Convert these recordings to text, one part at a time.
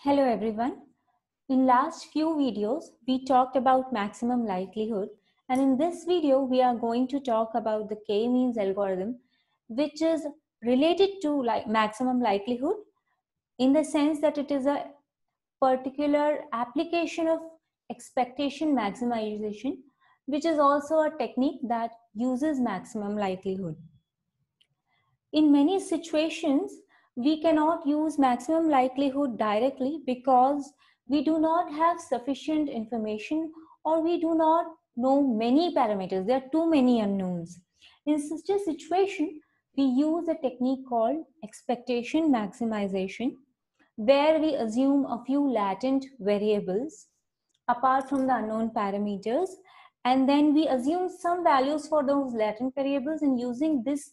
Hello everyone. In last few videos, we talked about maximum likelihood, and in this video, we are going to talk about the K-means algorithm, which is related to maximum likelihood in the sense that it is a particular application of expectation maximization, which is also a technique that uses maximum likelihood. In many situations, we cannot use maximum likelihood directly because we do not have sufficient information or we do not know many parameters. There are too many unknowns. In such a situation, we use a technique called expectation maximization, where we assume a few latent variables apart from the unknown parameters, and then we assume some values for those latent variables, and using this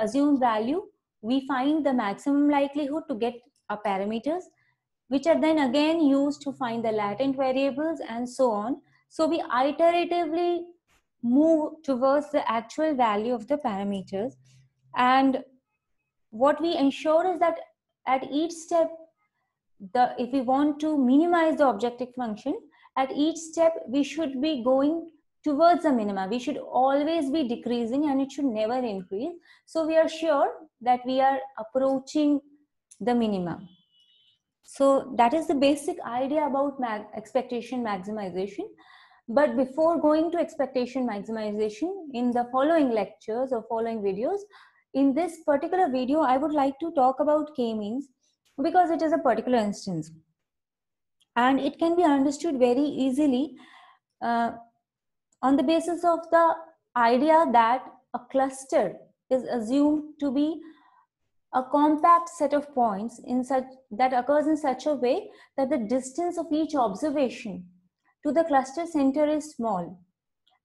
assumed value, we find the maximum likelihood to get our parameters, which are then again used to find the latent variables and so on. So we iteratively move towards the actual value of the parameters. And what we ensure is that at each step, if we want to minimize the objective function, at each step we should be going towards the minima. We should always be decreasing and it should never increase. So we are sure that we are approaching the minima. So that is the basic idea about expectation maximization. But before going to expectation maximization, in the following lectures or following videos, in this particular video, I would like to talk about K-means because it is a particular instance. And it can be understood very easily on the basis of the idea that a cluster is assumed to be a compact set of points that occurs in such a way that the distance of each observation to the cluster center is small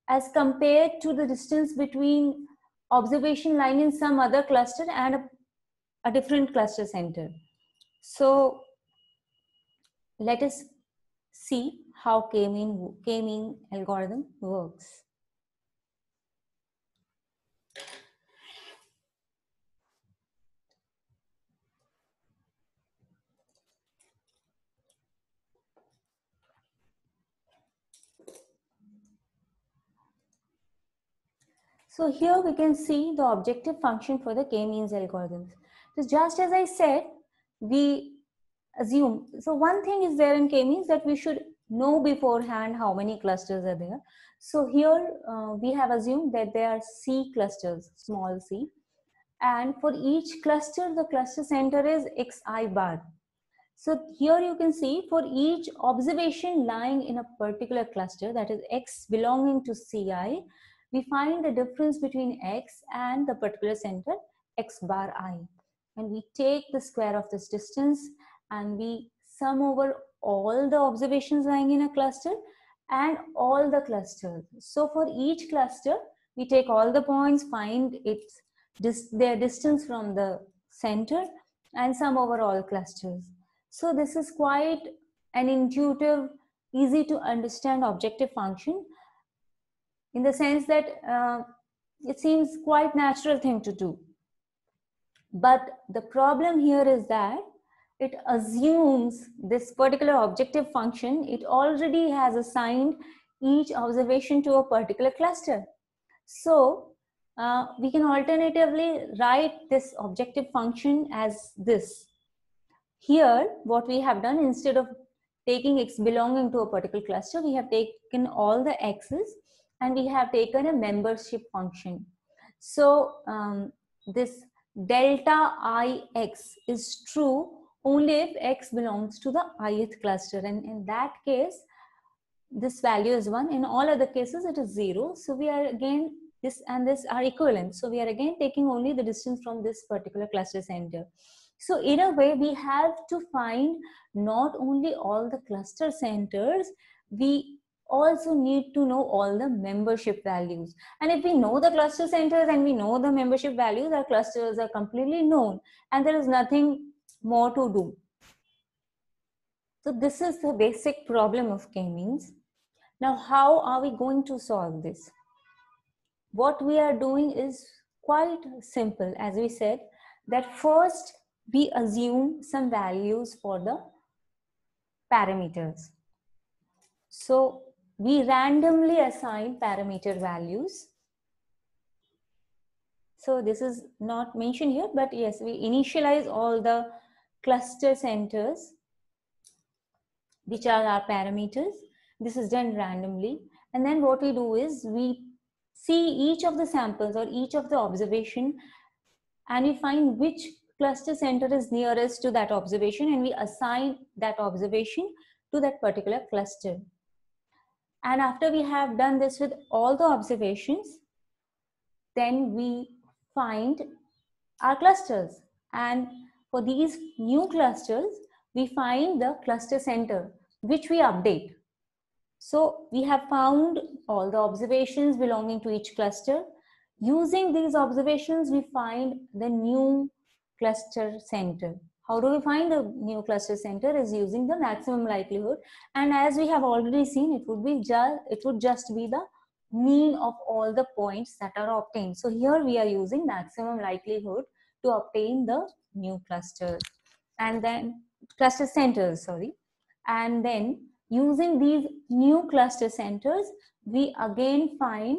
as compared to the distance between observation line in some other cluster and a different cluster center. So let us see how K-mean algorithm works. So here we can see the objective function for the K-means algorithms. So just as I said, we assume, so one thing is there in K-means that we should know beforehand how many clusters are there. So here we have assumed that there are C clusters, small c, and for each cluster, the cluster center is xi bar. So here you can see for each observation lying in a particular cluster, that is x belonging to Ci, we find the difference between x and the particular center x bar I. And we take the square of this distance and we sum over all the observations lying in a cluster and all the clusters. So for each cluster, we take all the points, find their distance from the center and sum over all clusters. So this is quite an intuitive, easy to understand objective function in the sense that it seems quite natural thing to do. But the problem here is that it assumes this particular objective function, it already has assigned each observation to a particular cluster. So we can alternatively write this objective function as this. Here, what we have done, instead of taking x belonging to a particular cluster, we have taken all the x's and we have taken a membership function. So this delta ix is true only if x belongs to the ith cluster, and in that case this value is 1. In all other cases it is 0. So we are again, this and this are equivalent, so we are again taking only the distance from this particular cluster center. So in a way we have to find not only all the cluster centers, we also need to know all the membership values. And if we know the cluster centers and we know the membership values, our clusters are completely known and there is nothing more to do. So this is the basic problem of K-means. Now, how are we going to solve this? What we are doing is quite simple. As we said, that first we assume some values for the parameters. So we randomly assign parameter values. So this is not mentioned here, but yes, we initialize all the cluster centers, which are our parameters. This is done randomly. And then what we do is we see each of the samples or each of the observation, and we find which cluster center is nearest to that observation, and we assign that observation to that particular cluster. And after we have done this with all the observations, then we find our clusters. And for these new clusters, we find the cluster center, which we update. So we have found all the observations belonging to each cluster. Using these observations, we find the new cluster center. How do we find the new cluster center? Is using the maximum likelihood. And as we have already seen, it would just be the mean of all the points that are obtained. So here we are using maximum likelihood to obtain the new clusters, and then cluster centers, sorry. And then using these new cluster centers, we again find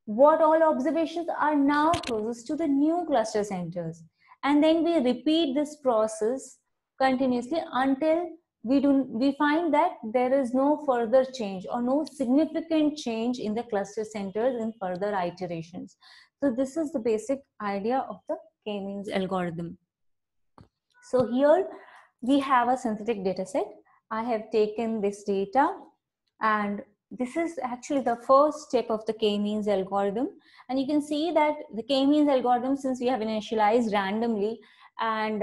what all observations are now closest to the new cluster centers. And then we repeat this process continuously until we find that there is no further change or no significant change in the cluster centers in further iterations. So this is the basic idea of the K-means algorithm. So here we have a synthetic data set. I have taken this data, and this is actually the first step of the K-means algorithm. And you can see that the K-means algorithm, since we have initialized randomly, and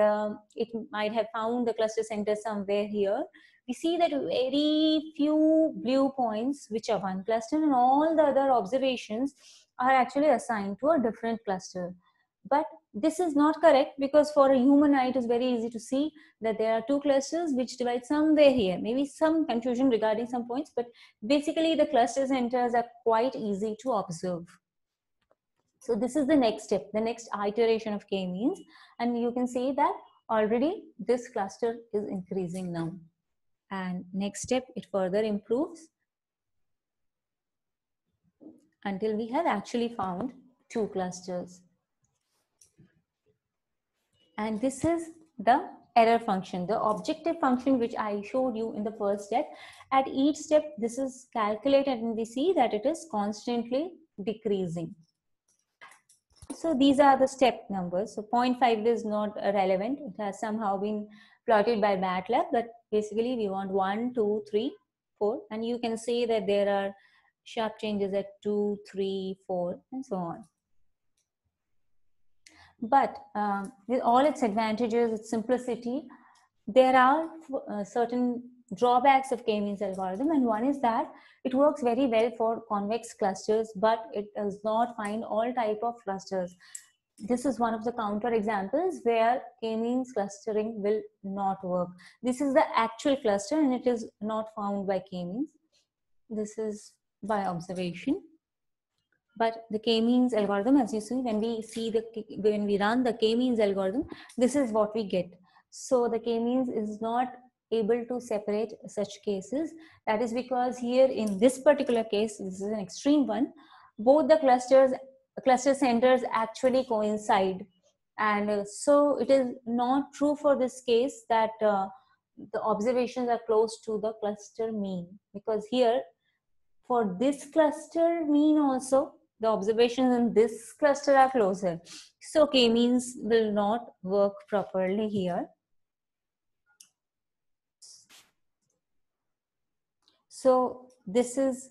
it might have found the cluster center somewhere here, we see that very few blue points, which are one cluster, and all the other observations are actually assigned to a different cluster. But this is not correct, because for a human eye, it is very easy to see that there are two clusters which divide somewhere here. Maybe some confusion regarding some points, but basically the cluster centers are quite easy to observe. So this is the next step, the next iteration of K-means, and you can see that already this cluster is increasing now. And next step, it further improves until we have actually found two clusters. And this is the error function, the objective function which I showed you in the first step. At each step, this is calculated, and we see that it is constantly decreasing. So these are the step numbers. So 0.5 is not relevant. It has somehow been plotted by MATLAB, but basically we want 1, 2, 3, 4. And you can see that there are sharp changes at 2, 3, 4, and so on. But with all its advantages, its simplicity, there are certain drawbacks of K-means algorithm, and one is that it works very well for convex clusters, but it does not find all type of clusters. This is one of the counter examples where K-means clustering will not work. This is the actual cluster, and it is not found by K-means. This is by observation. But the K-means algorithm, as you see, when we run the K-means algorithm, this is what we get. So the K-means is not able to separate such cases. That is because here in this particular case, this is an extreme one, both the cluster centers actually coincide. And so it is not true for this case that the observations are close to the cluster mean, because here for this cluster mean also, the observations in this cluster are closer. So K-means will not work properly here. So this is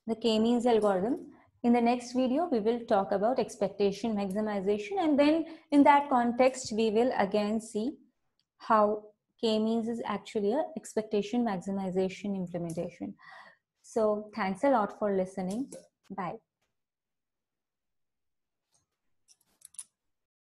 the K-means algorithm. In the next video, we will talk about expectation maximization, and then in that context, we will again see how K-means is actually a expectation maximization implementation. So thanks a lot for listening. Bye.